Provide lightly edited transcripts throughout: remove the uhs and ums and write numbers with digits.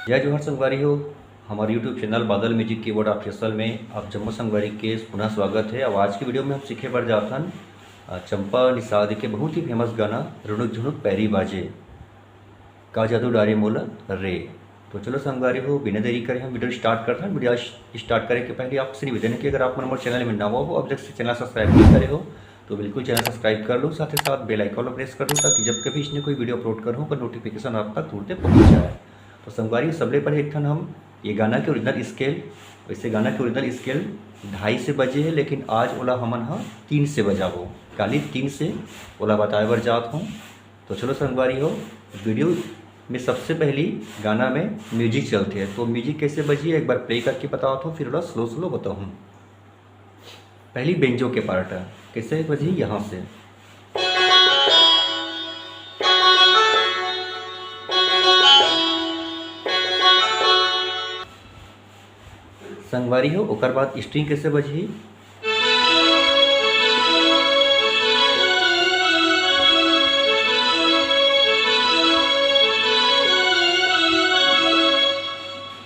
जय जोहर संगवारी हो। हमारे यूट्यूब चैनल बादल म्यूजिक कीबोर्ड ऑफिशियल में आप जम्मू संगवारी के पुनः स्वागत है। अब आज की वीडियो में हम सीखे पड़ जाथन चंपा निषाद के बहुत ही फेमस गाना रुनुक झुनुक पैरी बाजे का जादू डारे मोला रे। तो चलो संगवारी हो, बिना देरी करे हम वीडियो स्टार्ट करते हैं। वीडियो स्टार्ट करे के पहले आपसे निवेदन है कि अगर आप हमारे चैनल में नवा हो, अब तक से चैनल सब्सक्राइब नहीं करे हो तो बिल्कुल चैनल सब्सक्राइब कर लो, साथ ही साथ बेल आइकन प्रेस कर दो ताकि जब कभी इसने कोई वीडियो अपलोड करूँ तो नोटिफिकेशन आप तक तुरंत पहुँच जाए। तो संगवारी सबले पहले एक हम ये गाना के ओरिजिनल स्केल, वैसे गाना के ओरिजिनल स्केल 2.5 से बजे है, लेकिन आज ओला हमन 3 से बजाबो। काली 3 से ओला बताए बर जात हूँ। तो चलो संगवारी हो, वीडियो में सबसे पहली गाना में म्यूजिक चलते हैं, तो म्यूजिक कैसे बजी एक बार प्ले करके बताओ तो फिर ओला स्लो स्लो बताऊँ। पहली बेंजो के पार्ट है, कैसे बजी यहाँ से संगवारी हो। ओकर बाद स्ट्रिंग कैसे बजी,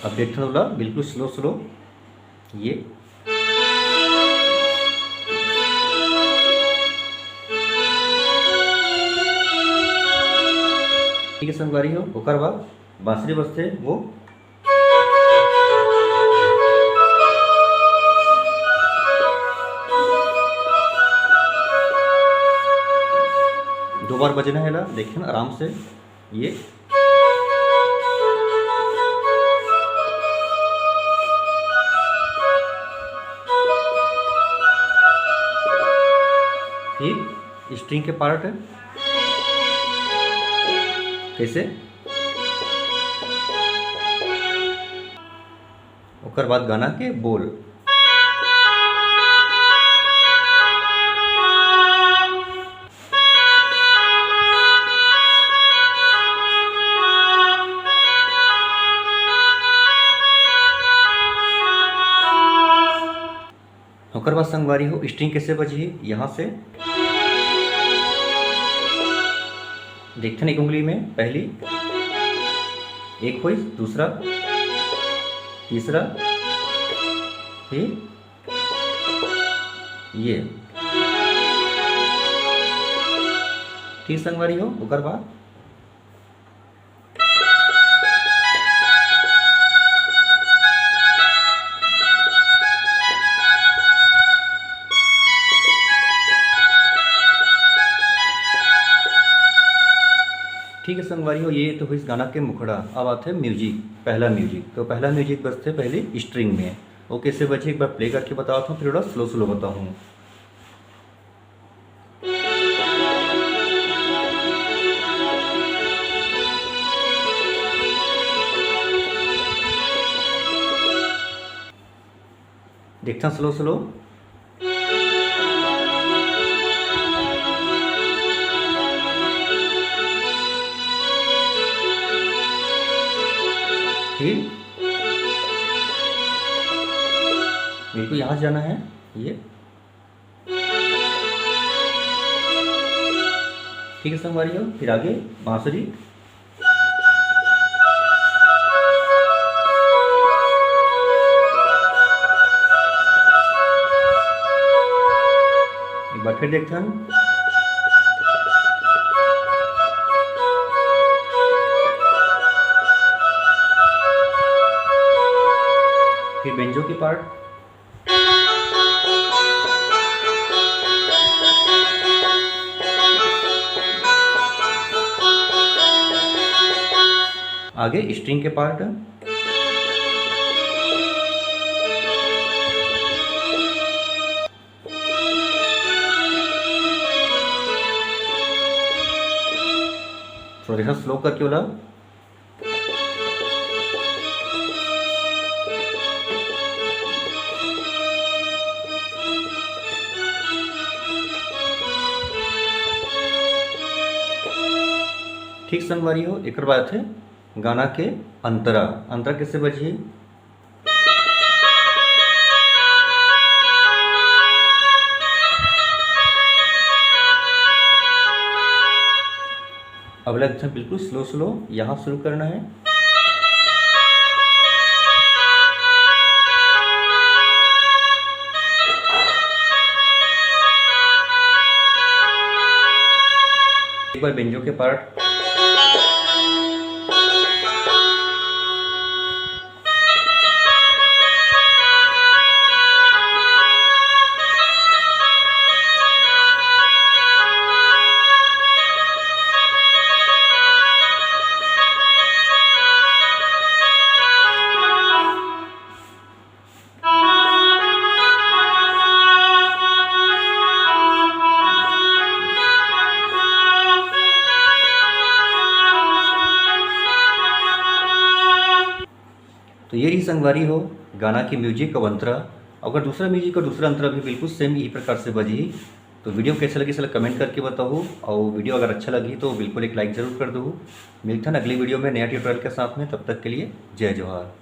अब देखते होला बिल्कुल स्लो स्लो ये ठीक है संगवारी हो। ओकर बाद बांसुरी बजते वो दो बार बजना है ला, देखिए ना आराम से ये फिर स्ट्रिंग के पार्ट है कैसे, ओकर बाद गाना के बोल ओकर बाद संगवारी हो स्ट्रिंग कैसे बजी यहाँ से देखते हैं। एक उंगली में पहली एक हुई, दूसरा तीसरा फिर ये ठीक संगवारी हो। ओकर बाद ठीक है संगवारी हो, ये तो हुई इस गाना के मुखड़ा। अब आते हैं म्यूजिक, पहला म्यूजिक। तो पहला म्यूजिक बजते पहले स्ट्रिंग में, वो कैसे बजे एक बार प्ले करके बताता हूँ, फिर थोड़ा स्लो स्लो बताऊँ। देखता स्लो स्लो फिर मेरे को यहाँ जाना है ये ठीक है संगवारी हो। फिर आगे बांसुरी एक बार फिर देखते हैं फिर बेंजो की पार्ट आगे स्ट्रिंग के पार्ट थोड़ा सा स्लो करके बोला ठीक संगवारी हो। एक बात है गाना के अंतरा, अंतरा कैसे बजी अब लगता है बिल्कुल स्लो स्लो यहाँ शुरू करना है। एक बार बेंजो के पार्ट। तो ये रही संगवारी हो गाना की म्यूजिक और अंतरा। अगर दूसरा म्यूजिक और दूसरा अंतरा भी बिल्कुल सेम यही प्रकार से बजी, तो वीडियो कैसे लगी इसलिए कमेंट करके बताओ। और वीडियो अगर अच्छा लगी तो बिल्कुल एक लाइक ज़रूर कर दो। मिलता है अगली वीडियो में नया ट्यूटोरियल के साथ में, तब तक के लिए जय जोहार।